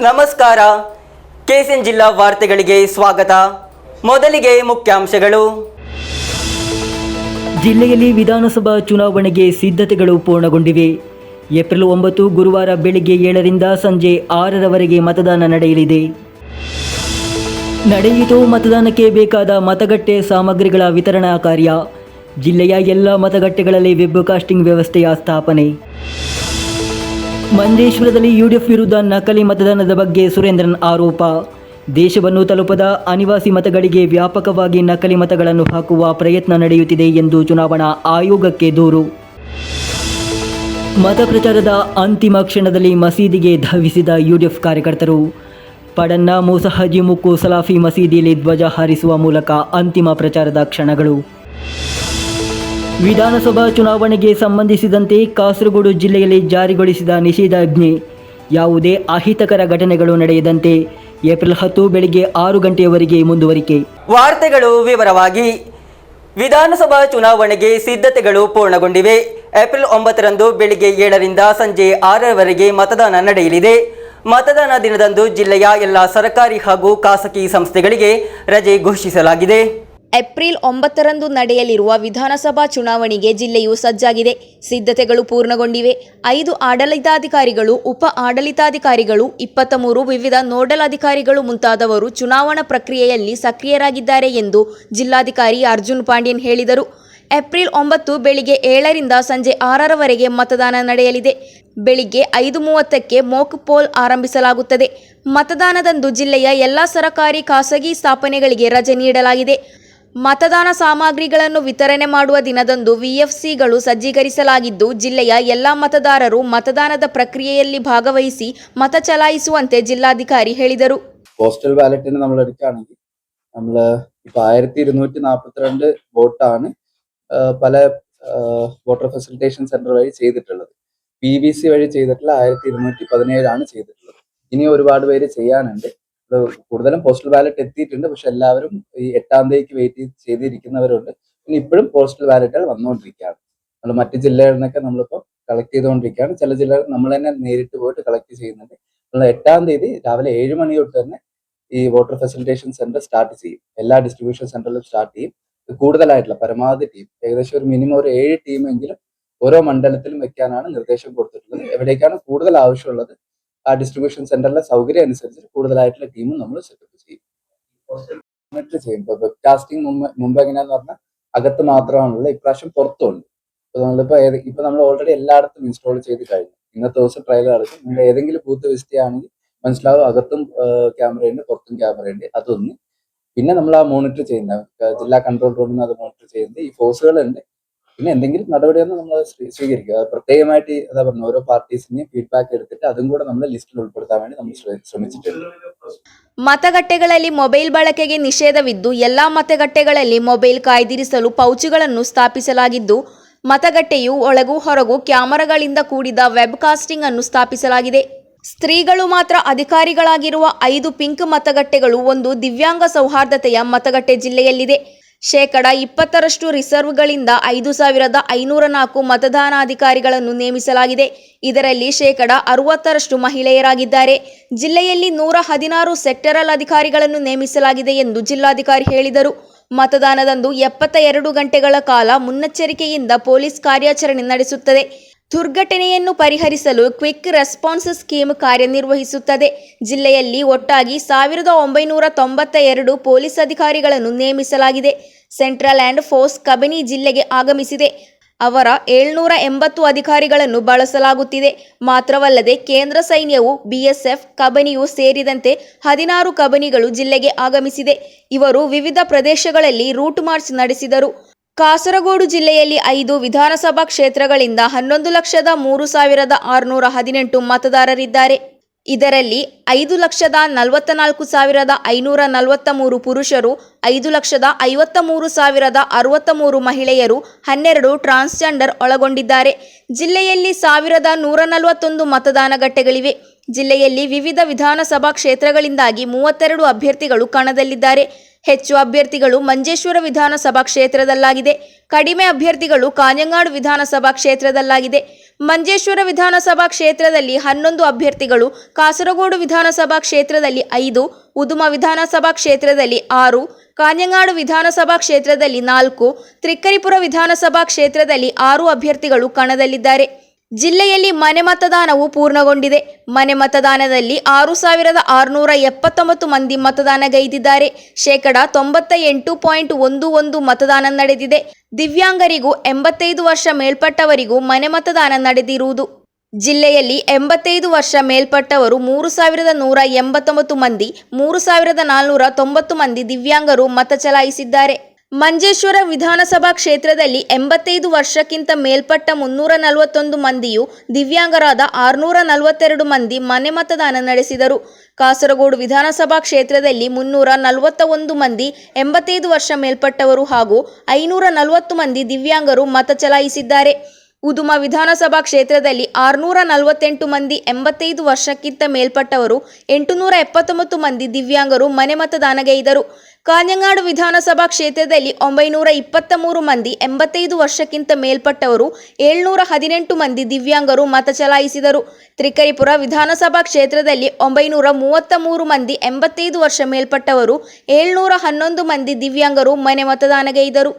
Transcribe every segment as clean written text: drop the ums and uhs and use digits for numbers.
ನಮಸ್ಕಾರ. ಕೆಎಸ್ಎನ್ ಜಿಲ್ಲಾ ವಾರ್ತೆಗಳಿಗೆ ಸ್ವಾಗತ. ಮೊದಲಿಗೆ ಮುಖ್ಯಾಂಶಗಳು. ಜಿಲ್ಲೆಯಲ್ಲಿ ವಿಧಾನಸಭಾ ಚುನಾವಣೆಗೆ ಸಿದ್ಧತೆಗಳು ಪೂರ್ಣಗೊಂಡಿವೆ. ಏಪ್ರಿಲ್ 9 ಗುರುವಾರ ಬೆಳಿಗ್ಗೆ 7ರಿಂದ ಸಂಜೆ 6ರವರೆಗೆ ಮತದಾನ ನಡೆಯಲಿದೆ. ನಡೆಯಿತು ಮತದಾನಕ್ಕೆ ಬೇಕಾದ ಮತಗಟ್ಟೆ ಸಾಮಗ್ರಿಗಳ ವಿತರಣಾ ಕಾರ್ಯ. ಜಿಲ್ಲೆಯ ಎಲ್ಲ ಮತಗಟ್ಟೆಗಳಲ್ಲಿ ವೆಬ್ ಕಾಸ್ಟಿಂಗ್ ವ್ಯವಸ್ಥೆಯ ಸ್ಥಾಪನೆ. ಮಂಜೇಶ್ವರದಲ್ಲಿ ಯುಡಿಎಫ್ ವಿರುದ್ಧ ನಕಲಿ ಮತದಾನದ ಬಗ್ಗೆ ಸುರೇಂದ್ರನ್ ಆರೋಪ. ದೇಶವನ್ನು ತಲುಪದ ಅನಿವಾಸಿ ಮತಗಳಿಗೆ ವ್ಯಾಪಕವಾಗಿ ನಕಲಿ ಮತಗಳನ್ನು ಹಾಕುವ ಪ್ರಯತ್ನ ನಡೆಯುತ್ತಿದೆ ಎಂದು ಚುನಾವಣಾ ಆಯೋಗಕ್ಕೆ ದೂರು. ಮತ ಪ್ರಚಾರದ ಅಂತಿಮ ಕ್ಷಣದಲ್ಲಿ ಮಸೀದಿಗೆ ಧಾವಿಸಿದ ಯುಡಿಎಫ್ ಕಾರ್ಯಕರ್ತರು. ಪಡನ್ನ ಮೂಸಹಜಿ ಮುಕ್ಕು ಸಲಾಫಿ ಮಸೀದಿಯಲ್ಲಿ ಧ್ವಜ ಹಾರಿಸುವ ಮೂಲಕ ಅಂತಿಮ ಪ್ರಚಾರದ ಕ್ಷಣಗಳು. ವಿಧಾನಸಭಾ ಚುನಾವಣೆಗೆ ಸಂಬಂಧಿಸಿದಂತೆ ಕಾಸರಗೋಡು ಜಿಲ್ಲೆಯಲ್ಲಿ ಜಾರಿಗೊಳಿಸಿದ ನಿಷೇಧಾಜ್ಞೆ. ಯಾವುದೇ ಅಹಿತಕರ ಘಟನೆಗಳು ನಡೆಯದಂತೆ ಏಪ್ರಿಲ್ 10 ಬೆಳಗ್ಗೆ 6 ಗಂಟೆಯವರೆಗೆ ಮುಂದುವರಿಕೆ. ವಾರ್ತೆಗಳು ವಿವರವಾಗಿ. ವಿಧಾನಸಭಾ ಚುನಾವಣೆಗೆ ಸಿದ್ಧತೆಗಳು ಪೂರ್ಣಗೊಂಡಿವೆ. ಏಪ್ರಿಲ್ 9ರಂದು ಬೆಳಿಗ್ಗೆ 7ರಿಂದ ಸಂಜೆ 6ರವರೆಗೆ ಮತದಾನ ನಡೆಯಲಿದೆ. ಮತದಾನ ದಿನದಂದು ಜಿಲ್ಲೆಯ ಎಲ್ಲ ಸರ್ಕಾರಿ ಹಾಗೂ ಖಾಸಗಿ ಸಂಸ್ಥೆಗಳಿಗೆ ರಜೆ ಘೋಷಿಸಲಾಗಿದೆ. ಏಪ್ರಿಲ್ 9ರಂದು ನಡೆಯಲಿರುವ ವಿಧಾನಸಭಾ ಚುನಾವಣೆಗೆ ಜಿಲ್ಲೆಯು ಸಜ್ಜಾಗಿದೆ. ಸಿದ್ಧತೆಗಳು ಪೂರ್ಣಗೊಂಡಿವೆ. 5 ಆಡಳಿತಾಧಿಕಾರಿಗಳು, ಉಪ ಆಡಳಿತಾಧಿಕಾರಿಗಳು, 23 ವಿವಿಧ ನೋಡಲ್ ಅಧಿಕಾರಿಗಳು ಮುಂತಾದವರು ಚುನಾವಣಾ ಪ್ರಕ್ರಿಯೆಯಲ್ಲಿ ಸಕ್ರಿಯರಾಗಿದ್ದಾರೆ ಎಂದು ಜಿಲ್ಲಾಧಿಕಾರಿ ಅರ್ಜುನ್ ಪಾಂಡ್ಯನ್ ಹೇಳಿದರು. ಏಪ್ರಿಲ್ 9 ಬೆಳಿಗ್ಗೆ 7ರಿಂದ ಸಂಜೆ 6ರವರೆಗೆ ಮತದಾನ ನಡೆಯಲಿದೆ. ಬೆಳಿಗ್ಗೆ 5:30ಕ್ಕೆ ಮೋಕ್ ಪೋಲ್ ಆರಂಭಿಸಲಾಗುತ್ತದೆ. ಮತದಾನದಂದು ಜಿಲ್ಲೆಯ ಎಲ್ಲ ಸರಕಾರಿ ಖಾಸಗಿ ಸ್ಥಾಪನೆಗಳಿಗೆ ರಜೆ ನೀಡಲಾಗಿದೆ. ಮತದಾನ ಸಾಮಗ್ರಿಗಳನ್ನು ವಿತರಣೆ ಮಾಡುವ ದಿನದಂದು ವಿಎಫ್ಸಿಗಳು ಸಜ್ಜೀಕರಿಸಲಾಗಿದ್ದು, ಜಿಲ್ಲೆಯ ಎಲ್ಲ ಮತದಾರರು ಮತದಾನದ പ്രക്രിയಯಲ್ಲಿ ഭാഗവഹിಸಿ മത ചലായിಸುವಂತೆ ജില്ലാധികാരി ಹೇಳಿದರು. പോസ്റ്റൽ ബാലറ്റിന് നമ്മൾ എടുക്കുകയാണെങ്കിൽ നമ്മൾ ഇപ്പോൾ 1242 വോട്ടാണ് പല വോട്ടർ ഫെസിലിറ്റേഷൻ സെന്റർ വഴി ചെയ്തിട്ടുള്ളത്. PVC വഴി ചെയ്തിട്ടുള്ള 1217 ചെയ്തിട്ടുള്ളത്. ഇനി ഒരുപാട് പേര് ചെയ്യാനുണ്ട്. കൂടുതലും പോസ്റ്റൽ ബാലറ്റ് എത്തിയിട്ടുണ്ട്. പക്ഷെ എല്ലാവരും ഈ 8ാം തീയതിക്ക് വെയിറ്റ് ചെയ്തിരിക്കുന്നവരുണ്ട്. പിന്നെ ഇപ്പോഴും പോസ്റ്റൽ ബാലറ്റുകൾ വന്നുകൊണ്ടിരിക്കുകയാണ്. നമ്മൾ മറ്റ് ജില്ലകളിൽ നിന്നൊക്കെ നമ്മളിപ്പോൾ കളക്ട് ചെയ്തുകൊണ്ടിരിക്കുകയാണ്. ചില ജില്ലകൾ നമ്മൾ തന്നെ നേരിട്ട് പോയിട്ട് കളക്ട് ചെയ്യുന്നുണ്ട്. നമ്മൾ 8ാം തീയതി രാവിലെ 7 മണി തൊട്ട് തന്നെ ഈ വോട്ടർ ഫെസിലിറ്റേഷൻ സെന്റർ സ്റ്റാർട്ട് ചെയ്യും. എല്ലാ ഡിസ്ട്രിബ്യൂഷൻ സെന്ററിലും സ്റ്റാർട്ട് ചെയ്യും. കൂടുതലായിട്ടുള്ള പരമാവധി ടീം, ഏകദേശം ഒരു മിനിമം ഒരു 7 ടീമെങ്കിലും ഓരോ മണ്ഡലത്തിലും വെക്കാനാണ് നിർദ്ദേശം കൊടുത്തിട്ടുള്ളത്. എവിടേക്കാണ് കൂടുതൽ ആവശ്യമുള്ളത് ആ ഡിസ്ട്രിബ്യൂഷൻ സെന്ററിലെ സൗകര്യം അനുസരിച്ച് കൂടുതലായിട്ടുള്ള ടീമും നമ്മൾ സെറ്റപ്പ് ചെയ്യും. മോണിറ്റർ ചെയ്യും. ഇപ്പോൾ വെബ്കാസ്റ്റിംഗ് മുമ്പ് എങ്ങനെയാന്ന് പറഞ്ഞാൽ അകത്ത് മാത്രമാണുള്ളത്. ഇപ്രാവശ്യം പുറത്തുണ്ട്. ഇപ്പോൾ നമ്മളിപ്പോൾ നമ്മൾ ഓൾറെഡി എല്ലായിടത്തും ഇൻസ്റ്റാൾ ചെയ്ത് കഴിഞ്ഞു. ഇന്നത്തെ ദിവസം ട്രയൽ നടക്കും. നിങ്ങൾ ഏതെങ്കിലും ബൂത്ത് വിസിറ്റ് ചെയ്യുകയാണെങ്കിൽ മനസ്സിലാവും അകത്തും ക്യാമറയുണ്ട്, പുറത്തും ക്യാമറയുണ്ട്. അതൊന്ന്. പിന്നെ നമ്മൾ ആ മോണിറ്റർ ചെയ്യുന്ന ജില്ലാ കൺട്രോൾ റൂമിൽ നിന്ന് അത് മോണിറ്റർ ചെയ്യുന്നത് ഈ ഫോഴ്സുകളുണ്ട്. പിന്നെ എന്തെങ്കിലും നടപടിയൊന്നും നമ്മൾ സ്വീകരിക്കുക. പ്രത്യേകമായിട്ട് അതാ പറഞ്ഞു, ഓരോ പാർട്ടീസിനെയും ഫീഡ്ബാക്ക് എടുത്തിട്ട് അതും കൂടെ നമ്മൾ ലിസ്റ്റിൽ ഉൾപ്പെടുത്താൻ വേണ്ടി നമ്മൾ ശ്രമിച്ചിട്ടുണ്ട്. ಮತಗಟ್ಟೆಗಳಲ್ಲಿ ಮೊಬೈಲ್ ಬಳಕೆಗೆ ನಿಷೇಧವಿದ್ದು, ಎಲ್ಲಾ ಮತಗಟ್ಟೆಗಳಲ್ಲಿ ಮೊಬೈಲ್ ಕಾಯ್ದಿರಿಸಲು ಪೌಚುಗಳನ್ನು ಸ್ಥಾಪಿಸಲಾಗಿದ್ದು, ಮತಗಟ್ಟೆಯು ಒಳಗೂ ಹೊರಗೂ ಕ್ಯಾಮೆರಾಗಳಿಂದ ಕೂಡಿದ ವೆಬ್ ಕಾಸ್ಟಿಂಗ್ ಅನ್ನು ಸ್ಥಾಪಿಸಲಾಗಿದೆ. ಸ್ತ್ರೀಗಳು ಮಾತ್ರ ಅಧಿಕಾರಿಗಳಾಗಿರುವ 5 ಪಿಂಕ್ ಮತಗಟ್ಟೆಗಳು, 1 ದಿವ್ಯಾಂಗ ಸೌಹಾರ್ದತೆಯ ಮತಗಟ್ಟೆ ಜಿಲ್ಲೆಯಲ್ಲಿದೆ. 20% ರಿಸರ್ವ್ಗಳಿಂದ 5504 ಮತದಾನಾಧಿಕಾರಿಗಳನ್ನು ನೇಮಿಸಲಾಗಿದೆ. ಇದರಲ್ಲಿ 60% ಮಹಿಳೆಯರಾಗಿದ್ದಾರೆ. ಜಿಲ್ಲೆಯಲ್ಲಿ 116 ಸೆಕ್ಟರಲ್ ಅಧಿಕಾರಿಗಳನ್ನು ನೇಮಿಸಲಾಗಿದೆ ಎಂದು ಜಿಲ್ಲಾಧಿಕಾರಿ ಹೇಳಿದರು. ಮತದಾನದಂದು 72 ಗಂಟೆಗಳ ಕಾಲ ಮುನ್ನೆಚ್ಚರಿಕೆಯಿಂದ ಪೊಲೀಸ್ ಕಾರ್ಯಾಚರಣೆ ನಡೆಸುತ್ತದೆ. ದುರ್ಘಟನೆಯನ್ನು ಪರಿಹರಿಸಲು ಕ್ವಿಕ್ ರೆಸ್ಪಾನ್ಸ್ ಸ್ಕೀಮ್ ಕಾರ್ಯನಿರ್ವಹಿಸುತ್ತದೆ. ಜಿಲ್ಲೆಯಲ್ಲಿ ಒಟ್ಟಾಗಿ 1992 ಪೊಲೀಸ್ ಅಧಿಕಾರಿಗಳನ್ನು ನೇಮಿಸಲಾಗಿದೆ. ಸೆಂಟ್ರಲ್ ಆ್ಯಂಡ್ ಫೋರ್ಸ್ ಕಬಿನಿ ಜಿಲ್ಲೆಗೆ ಆಗಮಿಸಿದೆ. ಅವರ 780 ಅಧಿಕಾರಿಗಳನ್ನು ಬಳಸಲಾಗುತ್ತಿದೆ. ಮಾತ್ರವಲ್ಲದೆ ಕೇಂದ್ರ ಸೈನ್ಯವು, BSF, ಕಬಿನಿಯು ಸೇರಿದಂತೆ 16 ಕಬಿನಿಗಳು ಜಿಲ್ಲೆಗೆ ಆಗಮಿಸಿದೆ. ಇವರು ವಿವಿಧ ಪ್ರದೇಶಗಳಲ್ಲಿ ರೂಟ್ ಮಾರ್ಚ್ ನಡೆಸಿದರು. ಕಾಸರಗೋಡು ಜಿಲ್ಲೆಯಲ್ಲಿ 5 ವಿಧಾನಸಭಾ ಕ್ಷೇತ್ರಗಳಿಂದ 11,03,618 ಮತದಾರರಿದ್ದಾರೆ. ಇದರಲ್ಲಿ 5,44,543 ಪುರುಷರು, 5,53,063 ಮಹಿಳೆಯರು, 12 ಟ್ರಾನ್ಸ್ಜೆಂಡರ್ ಒಳಗೊಂಡಿದ್ದಾರೆ. ಜಿಲ್ಲೆಯಲ್ಲಿ 1,141 ಮತದಾನ ಗಟ್ಟೆಗಳಿವೆ. ಜಿಲ್ಲೆಯಲ್ಲಿ ವಿವಿಧ ವಿಧಾನಸಭಾ ಕ್ಷೇತ್ರಗಳಿಂದಾಗಿ 32 ಅಭ್ಯರ್ಥಿಗಳು ಕಣದಲ್ಲಿದ್ದಾರೆ. ಹೆಚ್ಚು ಅಭ್ಯರ್ಥಿಗಳು ಮಂಜೇಶ್ವರ ವಿಧಾನಸಭಾ ಕ್ಷೇತ್ರದಲ್ಲಾಗಿದೆ. ಕಡಿಮೆ ಅಭ್ಯರ್ಥಿಗಳು ಕಾಂಜಂಗಾಡು ವಿಧಾನಸಭಾ ಕ್ಷೇತ್ರದಲ್ಲಾಗಿದೆ. ಮಂಜೇಶ್ವರ ವಿಧಾನಸಭಾ ಕ್ಷೇತ್ರದಲ್ಲಿ 11 ಅಭ್ಯರ್ಥಿಗಳು, ಕಾಸರಗೋಡು ವಿಧಾನಸಭಾ ಕ್ಷೇತ್ರದಲ್ಲಿ 5, ಉದುಮ ವಿಧಾನಸಭಾ ಕ್ಷೇತ್ರದಲ್ಲಿ 6, ಕಾಞಂಗಾಡು ವಿಧಾನಸಭಾ ಕ್ಷೇತ್ರದಲ್ಲಿ 4, ತ್ರಿಕ್ಕರಿಪುರ ವಿಧಾನಸಭಾ ಕ್ಷೇತ್ರದಲ್ಲಿ 6 ಅಭ್ಯರ್ಥಿಗಳು ಕಣದಲ್ಲಿದ್ದಾರೆ. ಜಿಲ್ಲೆಯಲ್ಲಿ ಮನೆ ಮತದಾನವು ಪೂರ್ಣಗೊಂಡಿದೆ. ಮನೆ ಮತದಾನದಲ್ಲಿ 6,679 ಮಂದಿ ಮತದಾನಗೈದಿದ್ದಾರೆ. 98.11% ಮತದಾನ ನಡೆದಿದೆ. ದಿವ್ಯಾಂಗರಿಗೂ 85 ವರ್ಷ ಮೇಲ್ಪಟ್ಟವರಿಗೂ ಮನೆ ಮತದಾನ ನಡೆದಿರುವುದು. ಜಿಲ್ಲೆಯಲ್ಲಿ 85 ವರ್ಷ ಮೇಲ್ಪಟ್ಟವರು 3,189 ಮಂದಿ, 3,490 ಮಂದಿ ದಿವ್ಯಾಂಗರು ಮತ ಚಲಾಯಿಸಿದ್ದಾರೆ. ಮಂಜೇಶ್ವರ ವಿಧಾನಸಭಾ ಕ್ಷೇತ್ರದಲ್ಲಿ 85 ವರ್ಷಕ್ಕಿಂತ ಮೇಲ್ಪಟ್ಟ 341 ಮಂದಿಯೂ, ದಿವ್ಯಾಂಗರಾದ 642 ಮಂದಿ ಮನೆ ಮತದಾನ ನಡೆಸಿದರು. ಕಾಸರಗೋಡು ವಿಧಾನಸಭಾ ಕ್ಷೇತ್ರದಲ್ಲಿ 341 ಮಂದಿ 85 ವರ್ಷ ಮೇಲ್ಪಟ್ಟವರು ಹಾಗೂ 540 ಮಂದಿ ದಿವ್ಯಾಂಗರು ಮತ ಚಲಾಯಿಸಿದ್ದಾರೆ. ಉದುಮ ವಿಧಾನಸಭಾ ಕ್ಷೇತ್ರದಲ್ಲಿ 648 ಮಂದಿ 85 ವರ್ಷಕ್ಕಿಂತ ಮೇಲ್ಪಟ್ಟವರು, 879 ಮಂದಿ ದಿವ್ಯಾಂಗರು ಮನೆ ಮತದಾನಗೈದರು. ಕಾಞಂಗಾಡು ವಿಧಾನಸಭಾ ಕ್ಷೇತ್ರದಲ್ಲಿ 923 ಮಂದಿ 85 ವರ್ಷಕ್ಕಿಂತ ಮೇಲ್ಪಟ್ಟವರು, 718 ಮಂದಿ ದಿವ್ಯಾಂಗರು ಮತ ಚಲಾಯಿಸಿದರು. ತ್ರಿಕ್ಕರಿಪುರ ವಿಧಾನಸಭಾ ಕ್ಷೇತ್ರದಲ್ಲಿ 933 ಮಂದಿ 85 ವರ್ಷ ಮೇಲ್ಪಟ್ಟವರು, 711 ಮಂದಿ ದಿವ್ಯಾಂಗರು ಮನೆ ಮತದಾನಗೈದರು.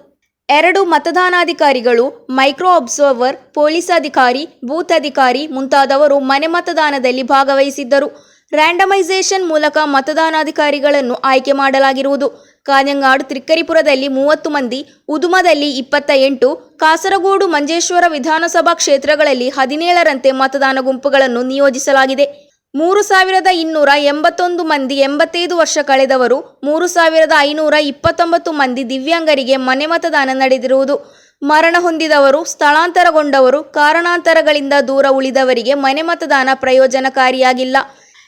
2 ಮತದಾನಾಧಿಕಾರಿಗಳು, ಮೈಕ್ರೋ ಅಬ್ಸರ್ವರ್, ಪೊಲೀಸ್ ಅಧಿಕಾರಿ, ಬೂತ್ ಅಧಿಕಾರಿ ಮುಂತಾದವರು ಮನೆ ಮತದಾನದಲ್ಲಿ ಭಾಗವಹಿಸಿದ್ದರು. ರ್ಯಾಂಡಮೈಸೇಷನ್ ಮೂಲಕ ಮತದಾನಾಧಿಕಾರಿಗಳನ್ನು ಆಯ್ಕೆ ಮಾಡಲಾಗಿರುವುದು. ಕಾಞಂಗಾಡು ತ್ರಿಕ್ಕರಿಪುರದಲ್ಲಿ 30 ಮಂದಿ, ಉದುಮದಲ್ಲಿ 28, ಕಾಸರಗೋಡು ಮಂಜೇಶ್ವರ ವಿಧಾನಸಭಾ ಕ್ಷೇತ್ರಗಳಲ್ಲಿ 17ರಂತೆ ಮತದಾನ ಗುಂಪುಗಳನ್ನು ನಿಯೋಜಿಸಲಾಗಿದೆ. 3,281 ಮಂದಿ 85 ವರ್ಷ ಕಳೆದವರು, 3,529 ಮಂದಿ ದಿವ್ಯಾಂಗರಿಗೆ ಮನೆ ಮತದಾನ ನಡೆದಿರುವುದು. ಮರಣ ಹೊಂದಿದವರು, ಸ್ಥಳಾಂತರಗೊಂಡವರು, ಕಾರಣಾಂತರಗಳಿಂದ ದೂರ ಉಳಿದವರಿಗೆ ಮನೆ ಮತದಾನ ಪ್ರಯೋಜನಕಾರಿಯಾಗಿಲ್ಲ.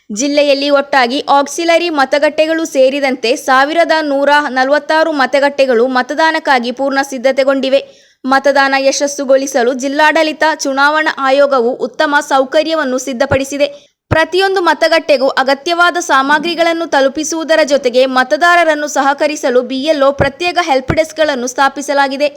ಜಿಲ್ಲೆಯಲ್ಲಿ ಒಟ್ಟಾಗಿ ಆಕ್ಸಿಲರಿ ಮತಗಟ್ಟೆಗಳು ಸೇರಿದಂತೆ 1,146 ಮತಗಟ್ಟೆಗಳು ಮತದಾನಕ್ಕಾಗಿ ಪೂರ್ಣ ಸಿದ್ಧತೆಗೊಂಡಿವೆ. ಮತದಾನ ಯಶಸ್ಸುಗೊಳಿಸಲು ಜಿಲ್ಲಾಡಳಿತ, ಚುನಾವಣಾ ಆಯೋಗವು ಉತ್ತಮ ಸೌಕರ್ಯವನ್ನು ಸಿದ್ಧಪಡಿಸಿದೆ. ಪ್ರತಿಯೊಂದು ಮತಗಟ್ಟೆಗೂ ಅಗತ್ಯವಾದ ಸಾಮಗ್ರಿಗಳನ್ನು ತಲುಪಿಸುವುದರ ಜೊತೆಗೆ ಮತದಾರರನ್ನು ಸಹಕರಿಸಲು BLO ಪ್ರತ್ಯೇಕ ಹೆಲ್ಪ್ ಡೆಸ್ಕ್ಗಳನ್ನು ಸ್ಥಾಪಿಸಲಾಗಿದೆ.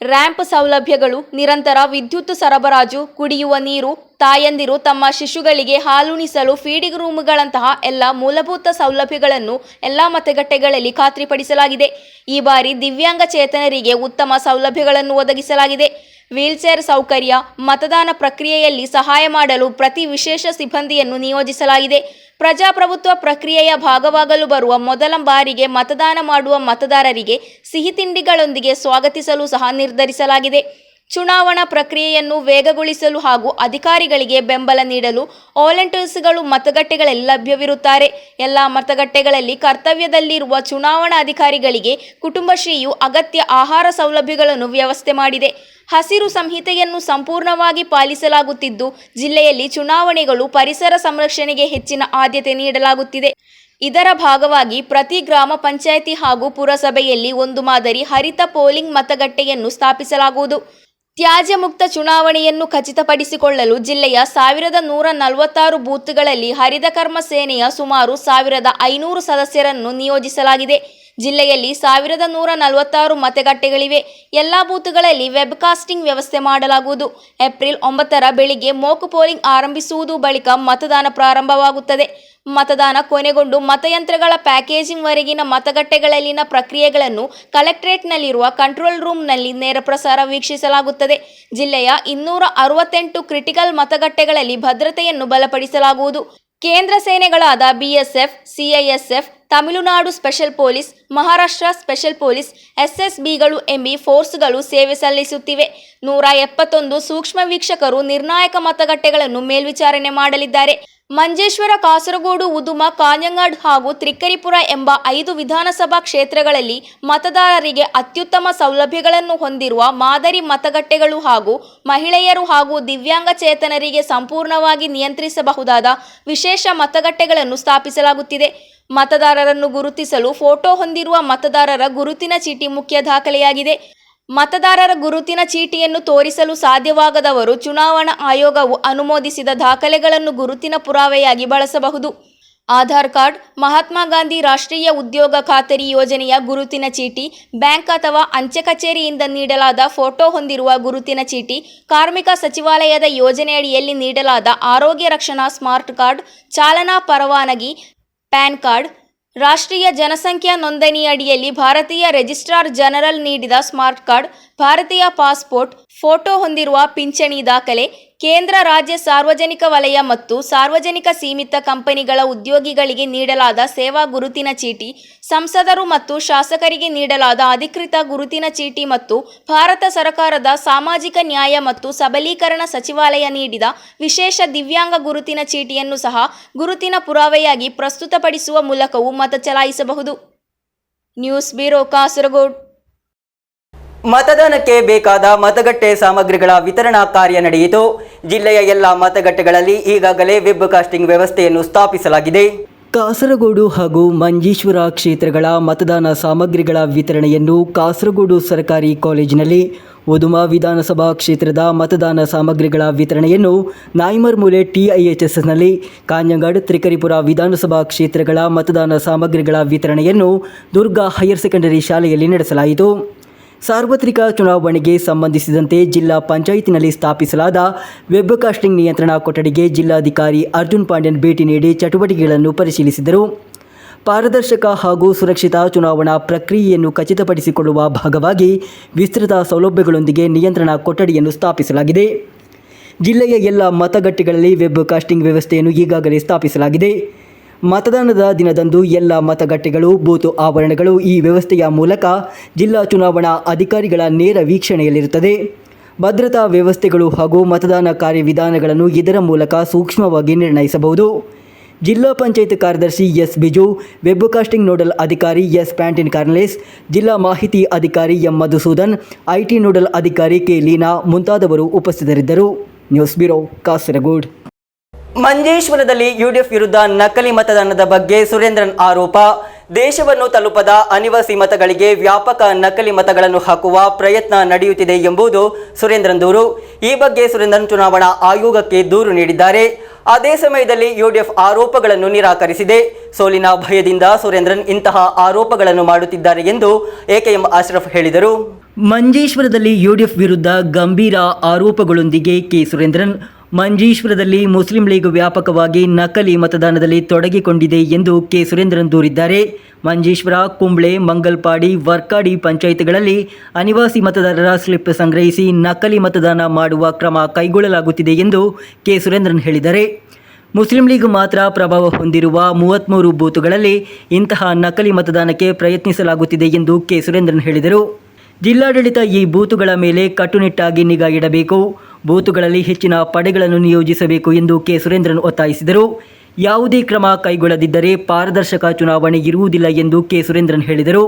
ರ್ಯಾಂಪ್ ಸೌಲಭ್ಯಗಳು, ನಿರಂತರ ವಿದ್ಯುತ್ ಸರಬರಾಜು, ಕುಡಿಯುವ ನೀರು, ತಾಯಂದಿರು ತಮ್ಮ ಶಿಶುಗಳಿಗೆ ಹಾಲುಣಿಸಲು ಫೀಡಿಂಗ್ ರೂಮ್ಗಳಂತಹ ಎಲ್ಲ ಮೂಲಭೂತ ಸೌಲಭ್ಯಗಳನ್ನು ಎಲ್ಲ ಮತಗಟ್ಟೆಗಳಲ್ಲಿ ಖಾತ್ರಿಪಡಿಸಲಾಗಿದೆ. ಈ ಬಾರಿ ದಿವ್ಯಾಂಗ ಚೇತನರಿಗೆ ಉತ್ತಮ ಸೌಲಭ್ಯಗಳನ್ನು ಒದಗಿಸಲಾಗಿದೆ. ವೀಲ್ಚೇರ್ ಸೌಕರ್ಯ, ಮತದಾನ ಪ್ರಕ್ರಿಯೆಯಲ್ಲಿ ಸಹಾಯ ಮಾಡಲು ಪ್ರತಿ ವಿಶೇಷ ಸಿಬ್ಬಂದಿಯನ್ನು ನಿಯೋಜಿಸಲಾಗಿದೆ. ಪ್ರಜಾಪ್ರಭುತ್ವ ಪ್ರಕ್ರಿಯೆಯ ಭಾಗವಾಗಲು ಬರುವ ಮೊದಲ ಬಾರಿಗೆ ಮತದಾನ ಮಾಡುವ ಮತದಾರರಿಗೆ ಸಿಹಿ ತಿಂಡಿಗಳೊಂದಿಗೆ ಸ್ವಾಗತಿಸಲು ಸಹ ನಿರ್ಧರಿಸಲಾಗಿದೆ. ಚುನಾವಣಾ ಪ್ರಕ್ರಿಯೆಯನ್ನು ವೇಗಗೊಳಿಸಲು ಹಾಗೂ ಅಧಿಕಾರಿಗಳಿಗೆ ಬೆಂಬಲ ನೀಡಲು ವಾಲಂಟಿಯರ್ಸ್ಗಳು ಮತಗಟ್ಟೆಗಳಲ್ಲಿ ಲಭ್ಯವಿರುತ್ತಾರೆ. ಎಲ್ಲ ಮತಗಟ್ಟೆಗಳಲ್ಲಿ ಕರ್ತವ್ಯದಲ್ಲಿರುವ ಚುನಾವಣಾ ಅಧಿಕಾರಿಗಳಿಗೆ ಕುಟುಂಬಶ್ರೀಯು ಅಗತ್ಯ ಆಹಾರ ಸೌಲಭ್ಯಗಳನ್ನು ವ್ಯವಸ್ಥೆ ಮಾಡಿದೆ. ಹಸಿರು ಸಂಹಿತೆಯನ್ನು ಸಂಪೂರ್ಣವಾಗಿ ಪಾಲಿಸಲಾಗುತ್ತಿದ್ದು, ಜಿಲ್ಲೆಯಲ್ಲಿ ಚುನಾವಣೆಗಳು ಪರಿಸರ ಸಂರಕ್ಷಣೆಗೆ ಹೆಚ್ಚಿನ ಆದ್ಯತೆ ನೀಡಲಾಗುತ್ತಿದೆ. ಇದರ ಭಾಗವಾಗಿ ಪ್ರತಿ ಗ್ರಾಮ ಪಂಚಾಯಿತಿ ಹಾಗೂ ಪುರಸಭೆಯಲ್ಲಿ ಒಂದು ಮಾದರಿ ಹರಿತ ಪೋಲಿಂಗ್ ಮತಗಟ್ಟೆಯನ್ನು ಸ್ಥಾಪಿಸಲಾಗುವುದು. ತ್ಯಾಜ್ಯ ಮುಕ್ತ ಚುನಾವಣೆಯನ್ನು ಖಚಿತಪಡಿಸಿಕೊಳ್ಳಲು ಜಿಲ್ಲೆಯ 1,146 ಬೂತ್ಗಳಲ್ಲಿ ಹರಿತ ಕರ್ಮ ಸೇನೆಯ ಸುಮಾರು 1,500 ಸದಸ್ಯರನ್ನು ನಿಯೋಜಿಸಲಾಗಿದೆ. ಜಿಲ್ಲೆಯಲ್ಲಿ 1,146 ಮತಗಟ್ಟೆಗಳಿವೆ. ಎಲ್ಲ ಬೂತ್ಗಳಲ್ಲಿ ವೆಬ್ಕಾಸ್ಟಿಂಗ್ ವ್ಯವಸ್ಥೆ ಮಾಡಲಾಗುವುದು. ಏಪ್ರಿಲ್ 9ರ ಬೆಳಿಗ್ಗೆ ಮೋಕ್ ಪೋಲಿಂಗ್ ಆರಂಭಿಸುವುದು. ಬಳಿಕ ಮತದಾನ ಪ್ರಾರಂಭವಾಗುತ್ತದೆ. ಮತದಾನ ಕೊನೆಗೊಂಡು ಮತಯಂತ್ರಗಳ ಪ್ಯಾಕೇಜಿಂಗ್ ವರೆಗಿನ ಮತಗಟ್ಟೆಗಳಲ್ಲಿನ ಪ್ರಕ್ರಿಯೆಗಳನ್ನು ಕಲೆಕ್ಟರೇಟ್ನಲ್ಲಿರುವ ಕಂಟ್ರೋಲ್ ರೂಮ್ನಲ್ಲಿ ನೇರ ಪ್ರಸಾರ ವೀಕ್ಷಿಸಲಾಗುತ್ತದೆ. ಜಿಲ್ಲೆಯ 268 ಕ್ರಿಟಿಕಲ್ ಮತಗಟ್ಟೆಗಳಲ್ಲಿ ಭದ್ರತೆಯನ್ನು ಬಲಪಡಿಸಲಾಗುವುದು. ಕೇಂದ್ರ ಸೇನೆಗಳಾದ BSF, CISF, Tamil Nadu special police, Maharashtra special police, SSBಗಳು ಎಂಬಿ ಫೋರ್ಸ್ಗಳು ಸೇವೆ ಸಲ್ಲಿಸುತ್ತಿವೆ. 171 ಸೂಕ್ಷ್ಮ ವೀಕ್ಷಕರು ನಿರ್ಣಾಯಕ ಮತಗಟ್ಟೆಗಳನ್ನು ಮೇಲ್ವಿಚಾರಣೆ ಮಾಡಲಿದ್ದಾರೆ. ಮಂಜೇಶ್ವರ, ಕಾಸರಗೋಡು, ಉದುಮ, ಕಾಞಂಗಾಡ್ ಹಾಗೂ ತ್ರಿಕ್ಕರಿಪುರ ಎಂಬ 5 ವಿಧಾನಸಭಾ ಕ್ಷೇತ್ರಗಳಲ್ಲಿ ಮತದಾರರಿಗೆ ಅತ್ಯುತ್ತಮ ಸೌಲಭ್ಯಗಳನ್ನು ಹೊಂದಿರುವ ಮಾದರಿ ಮತಗಟ್ಟೆಗಳು ಹಾಗೂ ಮಹಿಳೆಯರು ಹಾಗೂ ದಿವ್ಯಾಂಗ ಚೇತನರಿಗೆ ಸಂಪೂರ್ಣವಾಗಿ ನಿಯಂತ್ರಿಸಬಹುದಾದ ವಿಶೇಷ ಮತಗಟ್ಟೆಗಳನ್ನು ಸ್ಥಾಪಿಸಲಾಗುತ್ತಿದೆ. ಮತದಾರರನ್ನು ಗುರುತಿಸಲು ಫೋಟೋ ಹೊಂದಿರುವ ಮತದಾರರ ಗುರುತಿನ ಚೀಟಿ ಮುಖ್ಯ ದಾಖಲೆಯಾಗಿದೆ. ಮತದಾರರ ಗುರುತಿನ ಚೀಟಿಯನ್ನು ತೋರಿಸಲು ಸಾಧ್ಯವಾಗದವರು ಚುನಾವಣಾ ಆಯೋಗವು ಅನುಮೋದಿಸಿದ ದಾಖಲೆಗಳನ್ನು ಗುರುತಿನ ಪುರಾವೆಯಾಗಿ ಬಳಸಬಹುದು. ಆಧಾರ್ ಕಾರ್ಡ್, ಮಹಾತ್ಮ ಗಾಂಧಿ ರಾಷ್ಟ್ರೀಯ ಉದ್ಯೋಗ ಖಾತರಿ ಯೋಜನೆಯ ಗುರುತಿನ ಚೀಟಿ, ಬ್ಯಾಂಕ್ ಅಥವಾ ಅಂಚೆ ಕಚೇರಿಯಿಂದ ನೀಡಲಾದ ಫೋಟೋ ಹೊಂದಿರುವ ಗುರುತಿನ ಚೀಟಿ, ಕಾರ್ಮಿಕ ಸಚಿವಾಲಯದ ಯೋಜನೆಯಡಿಯಲ್ಲಿ ನೀಡಲಾದ ಆರೋಗ್ಯ ರಕ್ಷಣಾ ಸ್ಮಾರ್ಟ್ ಕಾರ್ಡ್, ಚಾಲನಾ ಪರವಾನಗಿ, ಪ್ಯಾನ್ ಕಾರ್ಡ್, ರಾಷ್ಟ್ರೀಯ ಜನಸಂಖ್ಯಾ ನೋಂದಣಿ ಅಡಿಯಲ್ಲಿ ಭಾರತೀಯ ರಿಜಿಸ್ಟ್ರಾರ್ ಜನರಲ್ ನೀಡಿದ ಸ್ಮಾರ್ಟ್ ಕಾರ್ಡ್, ಭಾರತೀಯ ಪಾಸ್ಪೋರ್ಟ್, ಫೋಟೋ ಹೊಂದಿರುವ ಪಿಂಚಣಿ ದಾಖಲೆ, ಕೇಂದ್ರ ರಾಜ್ಯ ಸಾರ್ವಜನಿಕ ವಲಯ ಮತ್ತು ಸಾರ್ವಜನಿಕ ಸೀಮಿತ ಕಂಪನಿಗಳ ಉದ್ಯೋಗಿಗಳಿಗೆ ನೀಡಲಾದ ಸೇವಾ ಗುರುತಿನ ಚೀಟಿ, ಸಂಸದರು ಮತ್ತು ಶಾಸಕರಿಗೆ ನೀಡಲಾದ ಅಧಿಕೃತ ಗುರುತಿನ ಚೀಟಿ ಮತ್ತು ಭಾರತ ಸರ್ಕಾರದ ಸಾಮಾಜಿಕ ನ್ಯಾಯ ಮತ್ತು ಸಬಲೀಕರಣ ಸಚಿವಾಲಯ ನೀಡಿದ ವಿಶೇಷ ದಿವ್ಯಾಂಗ ಗುರುತಿನ ಚೀಟಿಯನ್ನು ಸಹ ಗುರುತಿನ ಪುರಾವೆಯಾಗಿ ಪ್ರಸ್ತುತಪಡಿಸುವ ಮೂಲಕವೂ ಮತ ಚಲಾಯಿಸಬಹುದು. News bureau, Kasaragod. ಮತದಾನಕ್ಕೆ ಬೇಕಾದ ಮತಗಟ್ಟೆ ಸಾಮಗ್ರಿಗಳ ವಿತರಣಾ ಕಾರ್ಯ ನಡೆಯಿತು. ಜಿಲ್ಲೆಯ ಎಲ್ಲ ಮತಗಟ್ಟೆಗಳಲ್ಲಿ ಈಗಾಗಲೇ ವೆಬ್ ಕಾಸ್ಟಿಂಗ್ ವ್ಯವಸ್ಥೆಯನ್ನು ಸ್ಥಾಪಿಸಲಾಗಿದೆ. ಕಾಸರಗೋಡು ಹಾಗೂ ಮಂಜೇಶ್ವರ ಕ್ಷೇತ್ರಗಳ ಮತದಾನ ಸಾಮಗ್ರಿಗಳ ವಿತರಣೆಯನ್ನು ಕಾಸರಗೋಡು ಸರ್ಕಾರಿ ಕಾಲೇಜಿನಲ್ಲಿ, ಉದುಮ ವಿಧಾನಸಭಾ ಕ್ಷೇತ್ರದ ಮತದಾನ ಸಾಮಗ್ರಿಗಳ ವಿತರಣೆಯನ್ನು ನಾಯ್ಮರ್ಮೂಲೆ TIHSನಲ್ಲಿ, ಕಾಂಜಂಗಾಡ್, ತ್ರಿಕರಿಪುರ ವಿಧಾನಸಭಾ ಕ್ಷೇತ್ರಗಳ ಮತದಾನ ಸಾಮಗ್ರಿಗಳ ವಿತರಣೆಯನ್ನು ದುರ್ಗಾ ಹೈಯರ್ ಸೆಕೆಂಡರಿ ಶಾಲೆಯಲ್ಲಿ ನಡೆಸಲಾಯಿತು. ಸಾರ್ವತ್ರಿಕ ಚುನಾವಣೆಗೆ ಸಂಬಂಧಿಸಿದಂತೆ ಜಿಲ್ಲಾ ಪಂಚಾಯತಿನಲ್ಲಿ ಸ್ಥಾಪಿಸಲಾದ ವೆಬ್ ಕಾಸ್ಟಿಂಗ್ ನಿಯಂತ್ರಣ ಕೊಠಡಿಗೆ ಜಿಲ್ಲಾಧಿಕಾರಿ ಅರ್ಜುನ್ ಪಾಂಡ್ಯನ್ ಭೇಟಿ ನೀಡಿ ಚಟುವಟಿಕೆಗಳನ್ನು ಪರಿಶೀಲಿಸಿದರು. ಪಾರದರ್ಶಕ ಹಾಗೂ ಸುರಕ್ಷಿತ ಚುನಾವಣಾ ಪ್ರಕ್ರಿಯೆಯನ್ನು ಖಚಿತಪಡಿಸಿಕೊಳ್ಳುವ ಭಾಗವಾಗಿ ವಿಸ್ತೃತ ಸೌಲಭ್ಯಗಳೊಂದಿಗೆ ನಿಯಂತ್ರಣ ಕೊಠಡಿಯನ್ನು ಸ್ಥಾಪಿಸಲಾಗಿದೆ. ಜಿಲ್ಲೆಯ ಎಲ್ಲ ಮತಗಟ್ಟೆಗಳಲ್ಲಿ ವೆಬ್ ಕಾಸ್ಟಿಂಗ್ ವ್ಯವಸ್ಥೆಯನ್ನು ಈಗಾಗಲೇ ಸ್ಥಾಪಿಸಲಾಗಿದೆ. ಮತದಾನದ ದಿನದಂದು ಎಲ್ಲ ಮತಗಟ್ಟೆಗಳು, ಬೂತ್ ಆವರಣಗಳು ಈ ವ್ಯವಸ್ಥೆಯ ಮೂಲಕ ಜಿಲ್ಲಾ ಚುನಾವಣಾ ಅಧಿಕಾರಿಗಳ ನೇರ ವೀಕ್ಷಣೆಯಲ್ಲಿರುತ್ತದೆ. ಭದ್ರತಾ ವ್ಯವಸ್ಥೆಗಳು ಹಾಗೂ ಮತದಾನ ಕಾರ್ಯವಿಧಾನಗಳನ್ನು ಇದರ ಮೂಲಕ ಸೂಕ್ಷ್ಮವಾಗಿ ನಿರ್ಣಯಿಸಬಹುದು. ಜಿಲ್ಲಾ ಪಂಚಾಯತ್ ಕಾರ್ಯದರ್ಶಿ S Biju, web casting nodal ಅಧಿಕಾರಿ ಎಸ್ ಪ್ಯಾಂಟಿನ್ ಕಾರ್ನೆಸ್, ಜಿಲ್ಲಾ ಮಾಹಿತಿ ಅಧಿಕಾರಿ ಎಂ ಮಧುಸೂದನ್, IT ನೋಡಲ್ ಅಧಿಕಾರಿ ಕೆ ಲೀನಾ ಮುಂತಾದವರು ಉಪಸ್ಥಿತರಿದ್ದರು. News bureau, Kasaragod. ಮಂಜೇಶ್ವರದಲ್ಲಿ UDF ವಿರುದ್ಧ ನಕಲಿ ಮತದಾನದ ಬಗ್ಗೆ ಸುರೇಂದ್ರನ್ ಆರೋಪ. ದೇಶವನ್ನು ತಲುಪದ ಅನಿವಾಸಿ ಮತಗಳಿಗೆ ವ್ಯಾಪಕ ನಕಲಿ ಮತಗಳನ್ನು ಹಾಕುವ ಪ್ರಯತ್ನ ನಡೆಯುತ್ತಿದೆ ಎಂಬುದು ಸುರೇಂದ್ರನ್ ದೂರು. ಈ ಬಗ್ಗೆ ಸುರೇಂದ್ರನ್ ಚುನಾವಣಾ ಆಯೋಗಕ್ಕೆ ದೂರು ನೀಡಿದ್ದಾರೆ. ಅದೇ ಸಮಯದಲ್ಲಿ UDF ಆರೋಪಗಳನ್ನು ನಿರಾಕರಿಸಿದೆ. ಸೋಲಿನ ಭಯದಿಂದ ಸುರೇಂದ್ರನ್ ಇಂತಹ ಆರೋಪಗಳನ್ನು ಮಾಡುತ್ತಿದ್ದಾರೆ ಎಂದು AKM ಅಶ್ರಫ್ ಹೇಳಿದರು. ಮಂಜೇಶ್ವರದಲ್ಲಿ UDF ವಿರುದ್ಧ ಗಂಭೀರ ಆರೋಪಗಳೊಂದಿಗೆ ಕೆ ಸುರೇಂದ್ರನ್, ಮಂಜೇಶ್ವರದಲ್ಲಿ ಮುಸ್ಲಿಂ ಲೀಗ್ ವ್ಯಾಪಕವಾಗಿ ನಕಲಿ ಮತದಾನದಲ್ಲಿ ತೊಡಗಿಕೊಂಡಿದೆ ಎಂದು ಕೆ ಸುರೇಂದ್ರನ್ ದೂರಿದ್ದಾರೆ. ಮಂಜೇಶ್ವರ, ಕುಂಬ್ಳೆ, ಮಂಗಲ್ಪಾಡಿ, ವರ್ಕಾಡಿ ಪಂಚಾಯಿತಿಗಳಲ್ಲಿ ಅನಿವಾಸಿ ಮತದಾರರ ಸ್ಲಿಪ್ ಸಂಗ್ರಹಿಸಿ ನಕಲಿ ಮತದಾನ ಮಾಡುವ ಕ್ರಮ ಕೈಗೊಳ್ಳಲಾಗುತ್ತಿದೆ ಎಂದು ಕೆ ಸುರೇಂದ್ರನ್ ಹೇಳಿದ್ದಾರೆ. ಮುಸ್ಲಿಂ ಲೀಗ್ ಮಾತ್ರ ಪ್ರಭಾವ ಹೊಂದಿರುವ 33 ಬೂತುಗಳಲ್ಲಿ ಇಂತಹ ನಕಲಿ ಮತದಾನಕ್ಕೆ ಪ್ರಯತ್ನಿಸಲಾಗುತ್ತಿದೆ ಎಂದು ಕೆ ಸುರೇಂದ್ರನ್ ಹೇಳಿದರು. ಜಿಲ್ಲಾಡಳಿತ ಈ ಬೂತುಗಳ ಮೇಲೆ ಕಟ್ಟುನಿಟ್ಟಾಗಿ ನಿಗಾ ಇಡಬೇಕು, ಬೂತುಗಳಲ್ಲಿ ಹೆಚ್ಚಿನ ಪಡೆಗಳನ್ನು ನಿಯೋಜಿಸಬೇಕು ಎಂದು ಕೆ ಸುರೇಂದ್ರನ್ ಒತ್ತಾಯಿಸಿದರು. ಯಾವುದೇ ಕ್ರಮ ಕೈಗೊಳ್ಳದಿದ್ದರೆ ಪಾರದರ್ಶಕ ಚುನಾವಣೆ ಇರುವುದಿಲ್ಲ ಎಂದು ಕೆ ಸುರೇಂದ್ರನ್ ಹೇಳಿದರು.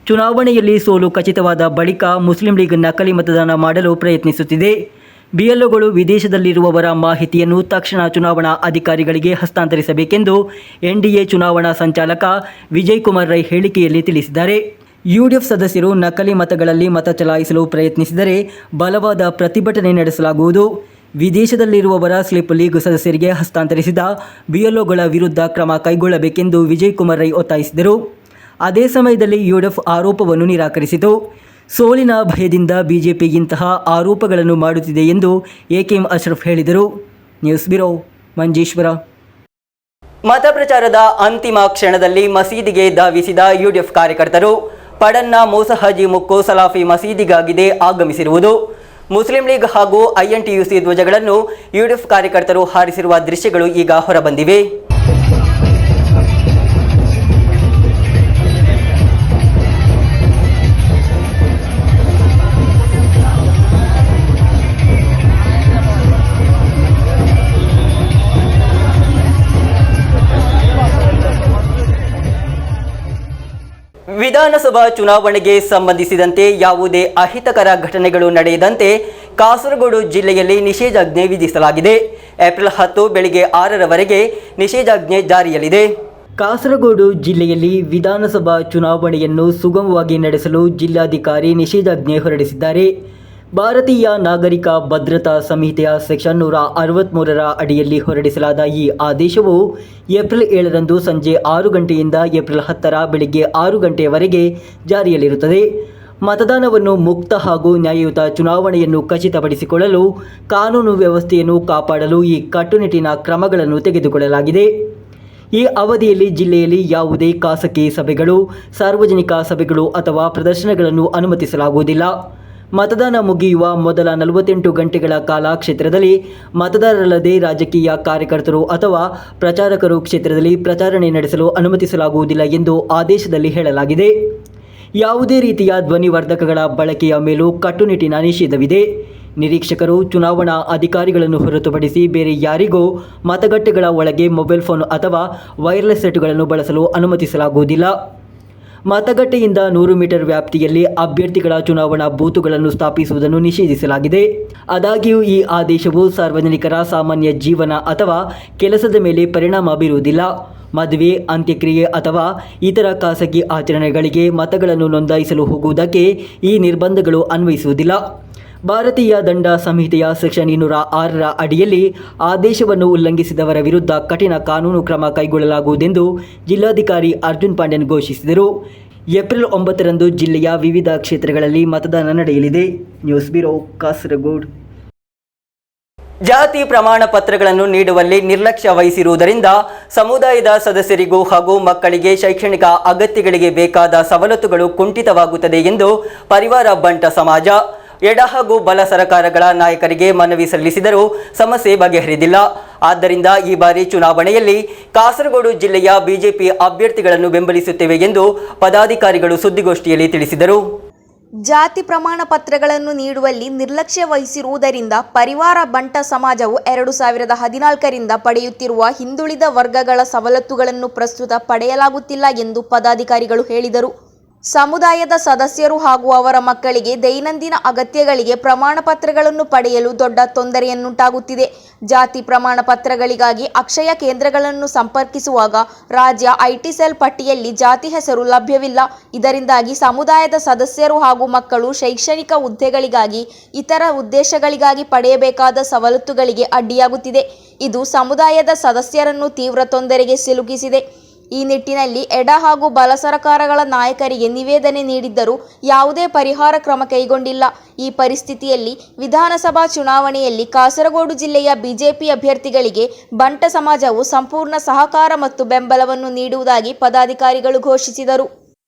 ಚುನಾವಣೆಯಲ್ಲಿ ಸೋಲು ಖಚಿತವಾದ ಬಳಿಕ ಮುಸ್ಲಿಂ ಲೀಗ್ ನಕಲಿ ಮತದಾನ ಮಾಡಲು ಪ್ರಯತ್ನಿಸುತ್ತಿದೆ. BLOಗಳು ವಿದೇಶದಲ್ಲಿರುವವರ ಮಾಹಿತಿಯನ್ನು ತಕ್ಷಣ ಚುನಾವಣಾ ಅಧಿಕಾರಿಗಳಿಗೆ ಹಸ್ತಾಂತರಿಸಬೇಕೆಂದು NDA ಚುನಾವಣಾ ಸಂಚಾಲಕ ವಿಜಯ್ ಕುಮಾರ್ ರೈ ಹೇಳಿಕೆಯಲ್ಲಿ ತಿಳಿಸಿದ್ದಾರೆ. UDF ಸದಸ್ಯರು ನಕಲಿ ಮತಗಳಲ್ಲಿ ಮತ ಚಲಾಯಿಸಲು ಪ್ರಯತ್ನಿಸಿದರೆ ಬಲವಾದ ಪ್ರತಿಭಟನೆ ನಡೆಸಲಾಗುವುದು. ವಿದೇಶದಲ್ಲಿರುವವರ ಸ್ಲಿಪ್ ಲೀಗ್ ಸದಸ್ಯರಿಗೆ ಹಸ್ತಾಂತರಿಸಿದ BLOಗಳ ವಿರುದ್ಧ ಕ್ರಮ ಕೈಗೊಳ್ಳಬೇಕೆಂದು ವಿಜಯ್ ಕುಮಾರ್ ರೈ ಒತ್ತಾಯಿಸಿದರು. ಅದೇ ಸಮಯದಲ್ಲಿ UDF ಆರೋಪವನ್ನು ನಿರಾಕರಿಸಿತು. ಸೋಲಿನ ಭಯದಿಂದ BJP ಇಂತಹ ಆರೋಪಗಳನ್ನು ಮಾಡುತ್ತಿದೆ ಎಂದು AKM ಅಶ್ರಫ್ ಹೇಳಿದರು. News bureau, Manjeshwar. ಮತ ಪ್ರಚಾರದ ಅಂತಿಮ ಕ್ಷಣದಲ್ಲಿ ಮಸೀದಿಗೆ ಧಾವಿಸಿದ UDF ಕಾರ್ಯಕರ್ತರು ಪಡನ್ನ ಮೂಸಹಜಿ ಮುಕ್ಕು ಸಲಾಫಿ ಮಸೀದಿಗಾಗಿದೆ ಆಗಮಿಸಿರುವುದು. ಮುಸ್ಲಿಂ ಲೀಗ್ ಹಾಗೂ INTUC ಧ್ವಜಗಳನ್ನು UDF ಕಾರ್ಯಕರ್ತರು ಹಾರಿಸಿರುವ ದೃಶ್ಯಗಳು ಈಗ ಹೊರಬಂದಿವೆ. ವಿಧಾನಸಭಾ ಚುನಾವಣೆಗೆ ಸಂಬಂಧಿಸಿದಂತೆ ಯಾವುದೇ ಅಹಿತಕರ ಘಟನೆಗಳು ನಡೆಯದಂತೆ ಕಾಸರಗೋಡು ಜಿಲ್ಲೆಯಲ್ಲಿ ನಿಷೇಧಾಜ್ಞೆ ವಿಧಿಸಲಾಗಿದೆ. ಏಪ್ರಿಲ್ 10 ಬೆಳಗ್ಗೆ 6ರವರೆಗೆ ನಿಷೇಧಾಜ್ಞೆ ಜಾರಿಯಲ್ಲಿದೆ. ಕಾಸರಗೋಡು ಜಿಲ್ಲೆಯಲ್ಲಿ ವಿಧಾನಸಭಾ ಚುನಾವಣೆಯನ್ನು ಸುಗಮವಾಗಿ ನಡೆಸಲು ಜಿಲ್ಲಾಧಿಕಾರಿ ನಿಷೇಧಾಜ್ಞೆ ಹೊರಡಿಸಿದ್ದಾರೆ. ಭಾರತೀಯ ನಾಗರಿಕ ಭದ್ರತಾ ಸಂಹಿತೆಯ ಸೆಕ್ಷನ್ 163ರ ಅಡಿಯಲ್ಲಿ ಹೊರಡಿಸಲಾದ ಈ ಆದೇಶವು ಏಪ್ರಿಲ್ 7ರಂದು ಸಂಜೆ 6 ಗಂಟೆಯಿಂದ ಏಪ್ರಿಲ್ 10ರ ಬೆಳಗ್ಗೆ 6 ಗಂಟೆಯವರೆಗೆ ಜಾರಿಯಲ್ಲಿರುತ್ತದೆ. ಮತದಾನವನ್ನು ಮುಕ್ತ ಹಾಗೂ ನ್ಯಾಯಯುತ ಚುನಾವಣೆಯನ್ನು ಖಚಿತಪಡಿಸಿಕೊಳ್ಳಲು ಕಾನೂನು ವ್ಯವಸ್ಥೆಯನ್ನು ಕಾಪಾಡಲು ಈ ಕಟ್ಟುನಿಟ್ಟಿನ ಕ್ರಮಗಳನ್ನು ತೆಗೆದುಕೊಳ್ಳಲಾಗಿದೆ. ಈ ಅವಧಿಯಲ್ಲಿ ಜಿಲ್ಲೆಯಲ್ಲಿ ಯಾವುದೇ ಖಾಸಗಿ ಸಭೆಗಳು, ಸಾರ್ವಜನಿಕ ಸಭೆಗಳು ಅಥವಾ ಪ್ರದರ್ಶನಗಳನ್ನು ಅನುಮತಿಸಲಾಗುವುದಿಲ್ಲ. ಮತದಾನ ಮುಗಿಯುವ ಮೊದಲ 48 ಗಂಟೆಗಳ ಕಾಲ ಕ್ಷೇತ್ರದಲ್ಲಿ ಮತದಾರರಲ್ಲದೆ ರಾಜಕೀಯ ಕಾರ್ಯಕರ್ತರು ಅಥವಾ ಪ್ರಚಾರಕರು ಕ್ಷೇತ್ರದಲ್ಲಿ ಪ್ರಚಾರಣೆ ನಡೆಸಲು ಅನುಮತಿಸಲಾಗುವುದಿಲ್ಲ ಎಂದು ಆದೇಶದಲ್ಲಿ ಹೇಳಲಾಗಿದೆ. ಯಾವುದೇ ರೀತಿಯ ಧ್ವನಿವರ್ಧಕಗಳ ಬಳಕೆಯ ಮೇಲೂ ಕಟ್ಟುನಿಟ್ಟಿನ ನಿಷೇಧವಿದೆ. ನಿರೀಕ್ಷಕರು, ಚುನಾವಣಾ ಅಧಿಕಾರಿಗಳನ್ನು ಹೊರತುಪಡಿಸಿ ಬೇರೆ ಯಾರಿಗೂ ಮತಗಟ್ಟೆಗಳ ಒಳಗೆ ಮೊಬೈಲ್ ಫೋನ್ ಅಥವಾ ವೈರ್ಲೆಸ್ ಸೆಟ್ಗಳನ್ನು ಬಳಸಲು ಅನುಮತಿಸಲಾಗುವುದಿಲ್ಲ. ಮತಗಟ್ಟೆಯಿಂದ 100 ಮೀಟರ್ ವ್ಯಾಪ್ತಿಯಲ್ಲಿ ಅಭ್ಯರ್ಥಿಗಳ ಚುನಾವಣಾ ಬೂತುಗಳನ್ನು ಸ್ಥಾಪಿಸುವುದನ್ನು ನಿಷೇಧಿಸಲಾಗಿದೆ. ಆದಾಗ್ಯೂ ಈ ಆದೇಶವು ಸಾರ್ವಜನಿಕರ ಸಾಮಾನ್ಯ ಜೀವನ ಅಥವಾ ಕೆಲಸದ ಮೇಲೆ ಪರಿಣಾಮ ಬೀರುವುದಿಲ್ಲ. ಮದುವೆ, ಅಂತ್ಯಕ್ರಿಯೆ ಅಥವಾ ಇತರ ಖಾಸಗಿ ಆಚರಣೆಗಳಿಗೆ ಮತಗಳನ್ನು ನೋಂದಾಯಿಸಲು ಹೋಗುವುದಕ್ಕೆ ಈ ನಿರ್ಬಂಧಗಳು ಅನ್ವಯಿಸುವುದಿಲ್ಲ. ಭಾರತೀಯ ದಂಡ ಸಂಹಿತೆಯ ಸೆಕ್ಷನ್ 206ರ ಅಡಿಯಲ್ಲಿ ಆದೇಶವನ್ನು ಉಲ್ಲಂಘಿಸಿದವರ ವಿರುದ್ಧ ಕಠಿಣ ಕಾನೂನು ಕ್ರಮ ಕೈಗೊಳ್ಳಲಾಗುವುದೆಂದು ಜಿಲ್ಲಾಧಿಕಾರಿ ಅರ್ಜುನ್ ಪಾಂಡ್ಯನ್ ಘೋಷಿಸಿದರು. ಏಪ್ರಿಲ್ 9ರಂದು ಜಿಲ್ಲೆಯ ವಿವಿಧ ಕ್ಷೇತ್ರಗಳಲ್ಲಿ ಮತದಾನ ನಡೆಯಲಿದೆ. News bureau, Kasaragod. ಜಾತಿ ಪ್ರಮಾಣ ಪತ್ರಗಳನ್ನು ನೀಡುವಲ್ಲಿ ನಿರ್ಲಕ್ಷ್ಯ ವಹಿಸಿರುವುದರಿಂದ ಸಮುದಾಯದ ಸದಸ್ಯರಿಗೂ ಹಾಗೂ ಮಕ್ಕಳಿಗೆ ಶೈಕ್ಷಣಿಕ ಅಗತ್ಯಗಳಿಗೆ ಬೇಕಾದ ಸವಲತ್ತುಗಳು ಕುಂಠಿತವಾಗುತ್ತದೆ ಎಂದು ಪರಿವಾರ ಬಂಟ ಸಮಾಜ ಎಡ ಹಾಗೂ ಬಲ ಸರ್ಕಾರಗಳ ನಾಯಕರಿಗೆ ಮನವಿ ಸಲ್ಲಿಸಿದರೂ ಸಮಸ್ಯೆ ಬಗೆಹರಿದಿಲ್ಲ. ಆದ್ದರಿಂದ ಈ ಬಾರಿ ಚುನಾವಣೆಯಲ್ಲಿ ಕಾಸರಗೋಡು ಜಿಲ್ಲೆಯ ಬಿಜೆಪಿ ಅಭ್ಯರ್ಥಿಗಳನ್ನು ಬೆಂಬಲಿಸುತ್ತೇವೆ ಎಂದು ಪದಾಧಿಕಾರಿಗಳು ಸುದ್ದಿಗೋಷ್ಠಿಯಲ್ಲಿ ತಿಳಿಸಿದರು. ಜಾತಿ ಪ್ರಮಾಣ ಪತ್ರಗಳನ್ನು ನೀಡುವಲ್ಲಿ ನಿರ್ಲಕ್ಷ್ಯ ವಹಿಸಿರುವುದರಿಂದ ಪರಿವಾರ ಬಂಟ ಸಮಾಜವು 2014ರಿಂದ ಪಡೆಯುತ್ತಿರುವ ಹಿಂದುಳಿದ ವರ್ಗಗಳ ಸವಲತ್ತುಗಳನ್ನು ಪ್ರಸ್ತುತ ಪಡೆಯಲಾಗುತ್ತಿಲ್ಲ ಎಂದು ಪದಾಧಿಕಾರಿಗಳು ಹೇಳಿದರು. ಸಮುದಾಯದ ಸದಸ್ಯರು ಹಾಗೂ ಅವರ ಮಕ್ಕಳಿಗೆ ದೈನಂದಿನ ಅಗತ್ಯಗಳಿಗೆ ಪ್ರಮಾಣ ಪತ್ರಗಳನ್ನು ಪಡೆಯಲು ದೊಡ್ಡ ತೊಂದರೆಯನ್ನುಂಟಾಗುತ್ತಿದೆ. ಜಾತಿ ಪ್ರಮಾಣ ಪತ್ರಗಳಿಗಾಗಿ ಅಕ್ಷಯ ಕೇಂದ್ರಗಳನ್ನು ಸಂಪರ್ಕಿಸುವಾಗ ರಾಜ್ಯ ಐಟಿ ಸೆಲ್ ಪಟ್ಟಿಯಲ್ಲಿ ಜಾತಿ ಹೆಸರು ಲಭ್ಯವಿಲ್ಲ. ಇದರಿಂದಾಗಿ ಸಮುದಾಯದ ಸದಸ್ಯರು ಹಾಗೂ ಮಕ್ಕಳು ಶೈಕ್ಷಣಿಕ ಹುದ್ದೆಗಳಿಗಾಗಿ, ಇತರ ಉದ್ದೇಶಗಳಿಗಾಗಿ ಪಡೆಯಬೇಕಾದ ಸವಲತ್ತುಗಳಿಗೆ ಅಡ್ಡಿಯಾಗುತ್ತಿದೆ. ಇದು ಸಮುದಾಯದ ಸದಸ್ಯರನ್ನು ತೀವ್ರ ತೊಂದರೆಗೆ ಸಿಲುಕಿಸಿದೆ. ಈ ನಿಟ್ಟಿನಲ್ಲಿ ಎಡ ಹಾಗೂ ಬಲ ಸರ್ಕಾರಗಳ ನಾಯಕರಿಗೆ ನಿವೇದನೆ ನೀಡಿದ್ದರೂ ಯಾವುದೇ ಪರಿಹಾರ ಕ್ರಮ ಕೈಗೊಂಡಿಲ್ಲ. ಈ ಪರಿಸ್ಥಿತಿಯಲ್ಲಿ ವಿಧಾನಸಭಾ ಚುನಾವಣೆಯಲ್ಲಿ ಕಾಸರಗೋಡು ಜಿಲ್ಲೆಯ ಬಿಜೆಪಿ ಅಭ್ಯರ್ಥಿಗಳಿಗೆ ಬಂಟ ಸಮಾಜವು ಸಂಪೂರ್ಣ ಸಹಕಾರ ಮತ್ತು ಬೆಂಬಲವನ್ನು നീടുವುದಾಗಿ പദാധികാരികൾ ഘോഷിച്ചിരുന്നു.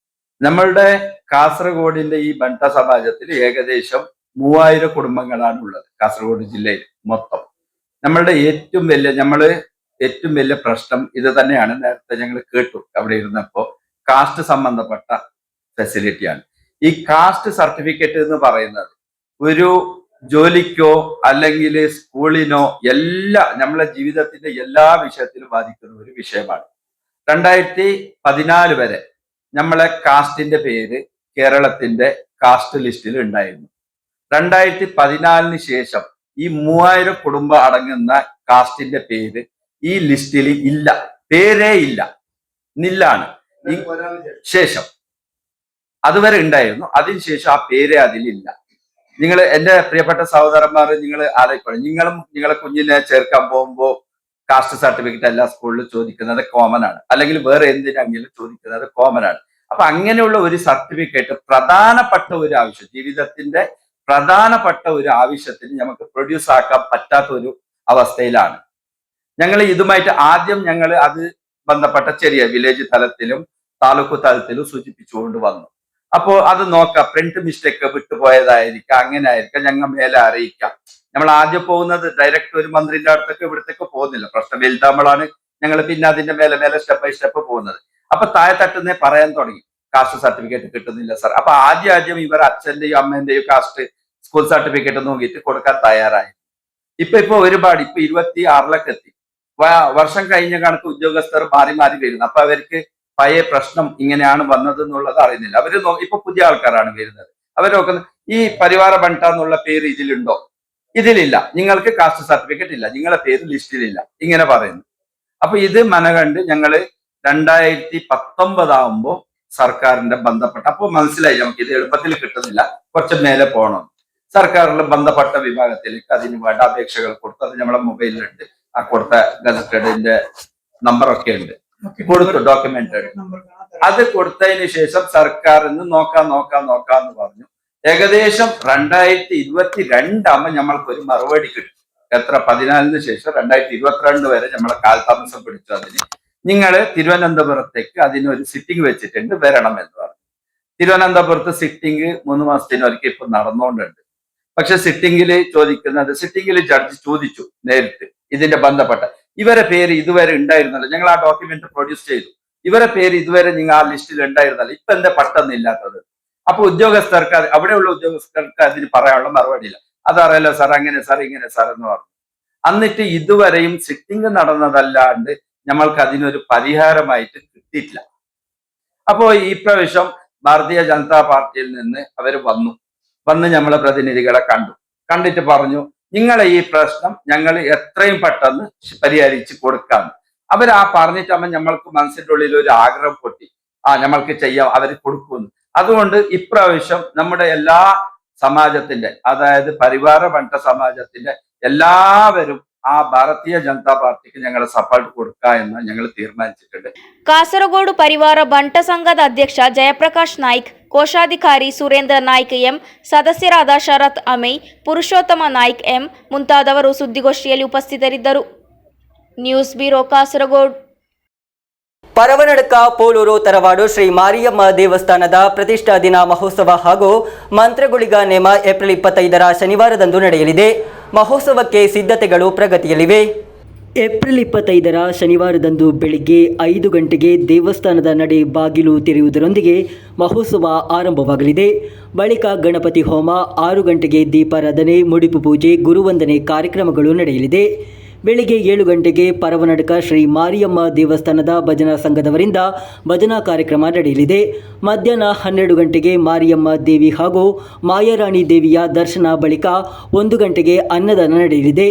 നമ്മളുടെ കാസർഗോഡിന്റെ ഈ ബണ്ട സമാജത്തിൽ ഏകദേശം 3000 കുടുംബങ്ങളാണ് ഉള്ളത്. കാസർഗോഡ് ജില്ലയിൽ മൊത്തം നമ്മളുടെ ഏറ്റവും വലിയ പ്രശ്നം ഇത് തന്നെയാണ്. നേരത്തെ ഞങ്ങൾ കേട്ടു അവിടെ ഇരുന്നപ്പോ കാസ്റ്റ് സംബന്ധപ്പെട്ട ഫെസിലിറ്റിയാണ്. ഈ കാസ്റ്റ് സർട്ടിഫിക്കറ്റ് എന്ന് പറയുന്നത് ഒരു ജോലിക്കോ അല്ലെങ്കിൽ സ്കൂളിനോ നമ്മളെ ജീവിതത്തിന്റെ എല്ലാ വിഷയത്തിലും ബാധിക്കുന്ന ഒരു വിഷയമാണ്. 2014 വരെ നമ്മളെ കാസ്റ്റിന്റെ പേര് കേരളത്തിന്റെ കാസ്റ്റ് ലിസ്റ്റിൽ ഉണ്ടായിരുന്നു. 2014 ശേഷം ഈ 3000 കുടുംബം അടങ്ങുന്ന കാസ്റ്റിന്റെ പേര് ഈ ലിസ്റ്റിൽ ഇല്ല, പേരേ ഇല്ല, നില്ലാണ്. ശേഷം അതുവരെ ഉണ്ടായിരുന്നു, അതിനുശേഷം ആ പേര് അതിലില്ല. നിങ്ങൾ എന്റെ പ്രിയപ്പെട്ട സഹോദരന്മാർ, നിങ്ങൾ ആലോചിക്കണം, നിങ്ങളെ കുഞ്ഞിനെ ചേർക്കാൻ പോകുമ്പോൾ കാസ്റ്റ് സർട്ടിഫിക്കറ്റ് എല്ലാ സ്കൂളിലും ചോദിക്കുന്നത് കോമൺ ആണ്, അല്ലെങ്കിൽ വേറെ എന്തിനെങ്കിലും ചോദിക്കുന്നത് കോമൺ ആണ്. അപ്പൊ അങ്ങനെയുള്ള ഒരു സർട്ടിഫിക്കറ്റ് പ്രധാനപ്പെട്ട ഒരു ആവശ്യം, ജീവിതത്തിന്റെ പ്രധാനപ്പെട്ട ഒരു ആവശ്യത്തിന് നമുക്ക് പ്രൊഡ്യൂസ് ആക്കാൻ പറ്റാത്ത ഒരു അവസ്ഥയിലാണ്. ഞങ്ങൾ ഇതുമായിട്ട് ആദ്യം അത് ബന്ധപ്പെട്ട ചെറിയ വില്ലേജ് തലത്തിലും താലൂക്ക് തലത്തിലും സൂചിപ്പിച്ചുകൊണ്ട് വന്നു. അപ്പോൾ അത് നോക്കാം, പ്രിന്റ് മിസ്റ്റേക്ക് വിട്ടുപോയതായിരിക്കാം, അങ്ങനെ ആയിരിക്കാം, ഞങ്ങൾ മേലെ അറിയിക്കാം. നമ്മൾ ആദ്യം പോകുന്നത് ഡയറക്റ്റ് ഒരു മന്ത്രിന്റെ അടുത്തൊക്കെ ഇവിടത്തേക്ക് പോകുന്നില്ല, പ്രശ്നം വലുതാകുമ്പോഴാണ് ഞങ്ങൾ പിന്നെ അതിന്റെ മേലെ സ്റ്റെപ്പ് ബൈ സ്റ്റെപ്പ് പോകുന്നത്. അപ്പൊ താഴെ തട്ടുന്നേ പറയാൻ തുടങ്ങി, കാസ്റ്റ് സർട്ടിഫിക്കറ്റ് കിട്ടുന്നില്ല സാർ. അപ്പൊ ആദ്യം ഇവർ അച്ഛന്റെയും അമ്മേന്റെയും കാസ്റ്റ് സ്കൂൾ സർട്ടിഫിക്കറ്റ് നോക്കിയിട്ട് കൊടുക്കാൻ തയ്യാറായി. ഇപ്പൊ ഒരുപാട് 26 എത്തി. വർഷം കഴിഞ്ഞ കണക്ക് ഉദ്യോഗസ്ഥർ മാറി വരുന്നു. അപ്പൊ അവർക്ക് പഴയ പ്രശ്നം ഇങ്ങനെയാണ് വന്നത് എന്നുള്ളത് അറിയുന്നില്ല. അവര് ഇപ്പൊ പുതിയ ആൾക്കാരാണ് വരുന്നത്. അവർ നോക്കുന്നത് ഈ പരിവാര ബണ്ട എന്നുള്ള പേര് ഇതിലുണ്ടോ? ഇതിലില്ല, നിങ്ങൾക്ക് കാസ്റ്റ് സർട്ടിഫിക്കറ്റ് ഇല്ല, നിങ്ങളെ പേര് ലിസ്റ്റിലില്ല, ഇങ്ങനെ പറയുന്നു. അപ്പൊ ഇത് മനകണ്ട് ഞങ്ങള് 2019 ആവുമ്പോ സർക്കാരിന്റെ ബന്ധപ്പെട്ട, അപ്പൊ മനസ്സിലായി നമുക്ക് ഇത് എളുപ്പത്തിൽ കിട്ടുന്നില്ല, കുറച്ച് മേലെ പോകണം. സർക്കാരിൽ ബന്ധപ്പെട്ട വിഭാഗത്തിലേക്ക് അതിന് വേണ്ട അപേക്ഷകൾ കൊടുത്തു. അത് നമ്മളെ മൊബൈലിലുണ്ട്. ആ കൊടുത്ത ഗസറ്റഡിന്റെ നമ്പറൊക്കെ ഉണ്ട്, കൊടുത്തു, ഡോക്യുമെന്റ്. അത് കൊടുത്തതിന് ശേഷം സർക്കാരിൽ നിന്ന് നോക്കാന്ന് പറഞ്ഞു. ഏകദേശം 2022 നമ്മൾക്ക് ഒരു മറുപടി കിട്ടും. എത്ര 14 ശേഷം 2022 വരെ നമ്മളെ കാലതാമസം പിടിച്ചു. അതിന് നിങ്ങൾ തിരുവനന്തപുരത്തേക്ക് അതിനൊരു സിറ്റിംഗ് വെച്ചിട്ടുണ്ട്, വരണം എന്ന് പറഞ്ഞു. തിരുവനന്തപുരത്ത് സിറ്റിംഗ് 3 മാസത്തിനൊരിക്കൽ ഇപ്പൊ നടന്നുകൊണ്ടുണ്ട്. പക്ഷെ സിറ്റിംഗിൽ ജഡ്ജി ചോദിച്ചു നേരിട്ട് ഇതിന്റെ ബന്ധപ്പെട്ട ഇവരെ പേര് ഇതുവരെ ഉണ്ടായിരുന്നല്ലോ. ഞങ്ങൾ ആ ഡോക്യുമെന്റ് പ്രൊഡ്യൂസ് ചെയ്തു. ഇവരെ പേര് ഇതുവരെ നിങ്ങൾ ആ ലിസ്റ്റിൽ ഉണ്ടായിരുന്നല്ലോ, ഇപ്പൊ എന്താ പെട്ടെന്നില്ലാത്തത്? അപ്പൊ ഉദ്യോഗസ്ഥർക്ക് അവിടെയുള്ള ഉദ്യോഗസ്ഥർക്ക് അതിന് പറയാനുള്ള മറുപടി ഇല്ല. അതറിയാലോ സാർ, അങ്ങനെ സാർ, ഇങ്ങനെ സാർ എന്ന് പറഞ്ഞു. എന്നിട്ട് ഇതുവരെയും സിറ്റിംഗ് നടന്നതല്ലാണ്ട് നമ്മൾക്ക് അതിനൊരു പരിഹാരമായിട്ട് കിട്ടിയിട്ടില്ല. അപ്പോ ഈ പ്രാവശ്യം ഭാരതീയ ജനതാ പാർട്ടിയിൽ നിന്ന് അവർ വന്ന് നമ്മളെ പ്രതിനിധികളെ കണ്ടിട്ട് പറഞ്ഞു, നിങ്ങളെ ഈ പ്രശ്നം ഞങ്ങൾ എത്രയും പെട്ടെന്ന് പരിഹരിച്ച് കൊടുക്കാം. അവർ ആ പറഞ്ഞിട്ടാകുമ്പോൾ നമ്മൾക്ക് മനസ്സിൻ്റെ ഉള്ളിൽ ഒരു ആഗ്രഹം പൊട്ടി, നമ്മൾക്ക് ചെയ്യാം, അവർ കൊടുക്കുമെന്ന്. അതുകൊണ്ട് ഇപ്രാവശ്യം നമ്മുടെ എല്ലാ സമാജത്തിന്റെ, അതായത് പരിവാര പണ്ഡിത സമാജത്തിന്റെ എല്ലാവരും ആ ഭാരതീയ ജനതാ പാർട്ടിക്ക് ഞങ്ങൾ സപ്പോർട്ട് കൊടുക്കുക എന്ന് ഞങ്ങൾ തീരുമാനിച്ചിട്ടുണ്ട്. ಕಾಸರಗೋಡು ಪರಿವಾರ ಬಂಟ ಸಂಘದ ಅಧ್ಯಕ್ಷ ಜಯಪ್ರಕಾಶ್ ನಾಯ್ಕ್, ಕೋಶಾಧಿಕಾರಿ ಸುರೇಂದ್ರ ನಾಯ್ಕ್ ಎಂ, ಸದಸ್ಯರಾದ ಶರತ್ ಅಮೈ, ಪುರುಷೋತ್ತಮ ನಾಯ್ಕ್ ಎಂ ಮುಂತಾದವರು ಸುದ್ದಿಗೋಷ್ಠಿಯಲ್ಲಿ ಉಪಸ್ಥಿತರಿದ್ದರು. News bureau Kasaragod. ಪರವನಡಕ ಪೋಲೂರು ತರವಾಡು ಶ್ರೀ ಮಾರಿಯಮ್ಮ ದೇವಸ್ಥಾನದ ಪ್ರತಿಷ್ಠಾ ದಿನ ಮಹೋತ್ಸವ ಹಾಗೂ ಮಂತ್ರಗುಳಿಗ ನೇಮ ಏಪ್ರಿಲ್ 25 ಶನಿವಾರದಂದು ನಡೆಯಲಿದೆ. ಮಹೋತ್ಸವಕ್ಕೆ ಸಿದ್ಧತೆಗಳು ಪ್ರಗತಿಯಲ್ಲಿವೆ. ಏಪ್ರಿಲ್ 25 ಶನಿವಾರದಂದು ಬೆಳಿಗ್ಗೆ 5 ಗಂಟೆಗೆ ದೇವಸ್ಥಾನದ ನಡೆ ಬಾಗಿಲು ತೆರೆಯುವುದರೊಂದಿಗೆ ಮಹೋತ್ಸವ ಆರಂಭವಾಗಲಿದೆ. ಬಳಿಕ ಗಣಪತಿ ಹೋಮ, 6 ಗಂಟೆಗೆ ದೀಪಾರಾಧನೆ, ಮುಡಿಪು ಪೂಜೆ, ಗುರುವಂದನೆ ಕಾರ್ಯಕ್ರಮಗಳು ನಡೆಯಲಿದೆ. ಬೆಳಿಗ್ಗೆ 7 ಗಂಟೆಗೆ ಪರವನಡಕ ಶ್ರೀ ಮಾರಿಯಮ್ಮ ದೇವಸ್ಥಾನದ ಭಜನಾ ಸಂಘದವರಿಂದ ಭಜನಾ ಕಾರ್ಯಕ್ರಮ ನಡೆಯಲಿದೆ. ಮಧ್ಯಾಹ್ನ 12 ಗಂಟೆಗೆ ಮಾರಿಯಮ್ಮ ದೇವಿ ಹಾಗೂ ಮಾಯಾರಾಣಿ ದೇವಿಯ ದರ್ಶನ. ಬಳಿಕ 1 ಗಂಟೆಗೆ ಅನ್ನದಾನ ನಡೆಯಲಿದೆ.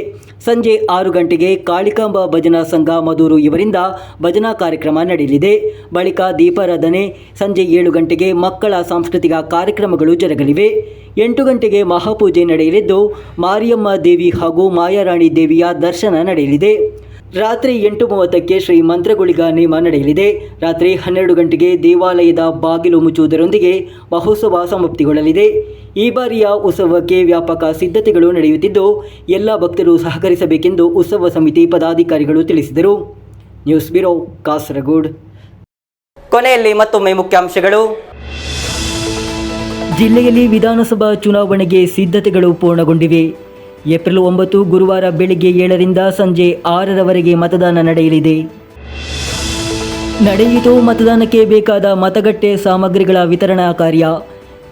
ಸಂಜೆ 6 ಗಂಟೆಗೆ ಕಾಳಿಕಾಂಬ ಭಜನಾ ಸಂಘ ಮದೂರು ಇವರಿಂದ ಭಜನಾ ಕಾರ್ಯಕ್ರಮ ನಡೆಯಲಿದೆ. ಬಳಿಕ ದೀಪಾರಾಧನೆ. ಸಂಜೆ 7 ಗಂಟೆಗೆ ಮಕ್ಕಳ ಸಾಂಸ್ಕೃತಿಕ ಕಾರ್ಯಕ್ರಮಗಳು ಜರುಗಲಿವೆ. 8 ಗಂಟೆಗೆ ಮಹಾಪೂಜೆ ನಡೆಯಲಿದ್ದು ಮಾರಿಯಮ್ಮ ದೇವಿ ಹಾಗೂ ಮಾಯಾರಾಣಿ ದೇವಿಯ ದರ್ಶನ ನಡೆಯಲಿದೆ. ರಾತ್ರಿ 8:30ಕ್ಕೆ ಶ್ರೀ ಮಂತ್ರಗುಳಿಗ ನೇಮ ನಡೆಯಲಿದೆ. ರಾತ್ರಿ 12 ಗಂಟೆಗೆ ದೇವಾಲಯದ ಬಾಗಿಲು ಮುಚ್ಚುವುದರೊಂದಿಗೆ ಮಹೋತ್ಸವ ಸಮಾಪ್ತಿಗೊಳ್ಳಲಿದೆ. ಈ ಬಾರಿಯ ಉತ್ಸವಕ್ಕೆ ವ್ಯಾಪಕ ಸಿದ್ಧತೆಗಳು ನಡೆಯುತ್ತಿದ್ದು ಎಲ್ಲ ಭಕ್ತರು ಸಹಕರಿಸಬೇಕೆಂದು ಉತ್ಸವ ಸಮಿತಿ ಪದಾಧಿಕಾರಿಗಳು ತಿಳಿಸಿದರು. News bureau Kasaragod. ಕೊನೆಯಲ್ಲಿ ಮತ್ತೊಮ್ಮೆ ಮುಖ್ಯಾಂಶಗಳು. ಜಿಲ್ಲೆಯಲ್ಲಿ ವಿಧಾನಸಭಾ ಚುನಾವಣೆಗೆ ಸಿದ್ಧತೆಗಳು ಪೂರ್ಣಗೊಂಡಿವೆ. ಏಪ್ರಿಲ್ 9 ಗುರುವಾರ ಬೆಳಿಗ್ಗೆ 7ರಿಂದ ಸಂಜೆ 6ರವರೆಗೆ ಮತದಾನ ನಡೆಯಲಿದೆ. ನಡೆಯಿತು ಮತದಾನಕ್ಕೆ ಬೇಕಾದ ಮತಗಟ್ಟೆ ಸಾಮಗ್ರಿಗಳ ವಿತರಣಾ ಕಾರ್ಯ.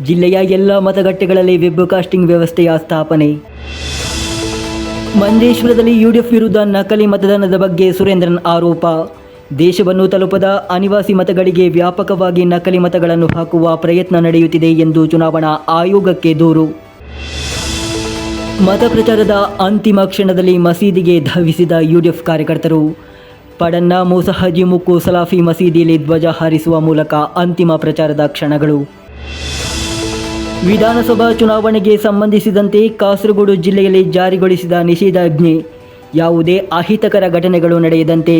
ಜಿಲ್ಲೆಯ ಎಲ್ಲ ಮತಗಟ್ಟೆಗಳಲ್ಲಿ ವೆಬ್ ಕಾಸ್ಟಿಂಗ್ ವ್ಯವಸ್ಥೆಯ ಸ್ಥಾಪನೆ. ಮಂಜೇಶ್ವರದಲ್ಲಿ ಯುಡಿಎಫ್ ವಿರುದ್ಧ ನಕಲಿ ಮತದಾನದ ಬಗ್ಗೆ ಸುರೇಂದ್ರನ್ ಆರೋಪ. ದೇಶವನ್ನು ತಲುಪದ ಅನಿವಾಸಿ ಮತಗಳಿಗೆ ವ್ಯಾಪಕವಾಗಿ ನಕಲಿ ಮತಗಳನ್ನು ಹಾಕುವ ಪ್ರಯತ್ನ ನಡೆಯುತ್ತಿದೆ ಎಂದು ಚುನಾವಣಾ ಆಯೋಗಕ್ಕೆ ದೂರು. ಮತ ಪ್ರಚಾರದ ಅಂತಿಮ ಕ್ಷಣದಲ್ಲಿ ಮಸೀದಿಗೆ ಧಾವಿಸಿದ ಯುಡಿಎಫ್ ಕಾರ್ಯಕರ್ತರು. ಪಡನ್ನ ಮೂಸಹಜಿ ಮುಕ್ಕು ಸಲಾಫಿ ಮಸೀದಿಯಲ್ಲಿ ಧ್ವಜ ಹಾರಿಸುವ ಮೂಲಕ ಅಂತಿಮ ಪ್ರಚಾರದ ಕ್ಷಣಗಳು. ವಿಧಾನಸಭಾ ಚುನಾವಣೆಗೆ ಸಂಬಂಧಿಸಿದಂತೆ ಕಾಸರಗೋಡು ಜಿಲ್ಲೆಯಲ್ಲಿ ಜಾರಿಗೊಳಿಸಿದ ನಿಷೇಧಾಜ್ಞೆ. ಯಾವುದೇ ಅಹಿತಕರ ಘಟನೆಗಳು ನಡೆಯದಂತೆ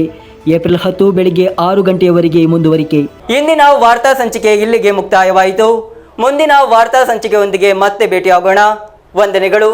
ಏಪ್ರಿಲ್ 10 ಬೆಳಿಗ್ಗೆ 6 ಗಂಟೆಯವರೆಗೆ ಮುಂದುವರಿಕೆ. ಇಂದಿನ ವಾರ್ತಾ ಸಂಚಿಕೆ ಇಲ್ಲಿಗೆ ಮುಕ್ತಾಯವಾಯಿತು. ಮುಂದಿನ ವಾರ್ತಾ ಸಂಚಿಕೆಯೊಂದಿಗೆ ಮತ್ತೆ ಭೇಟಿಯಾಗೋಣ. ವಂದನೆಗಳು.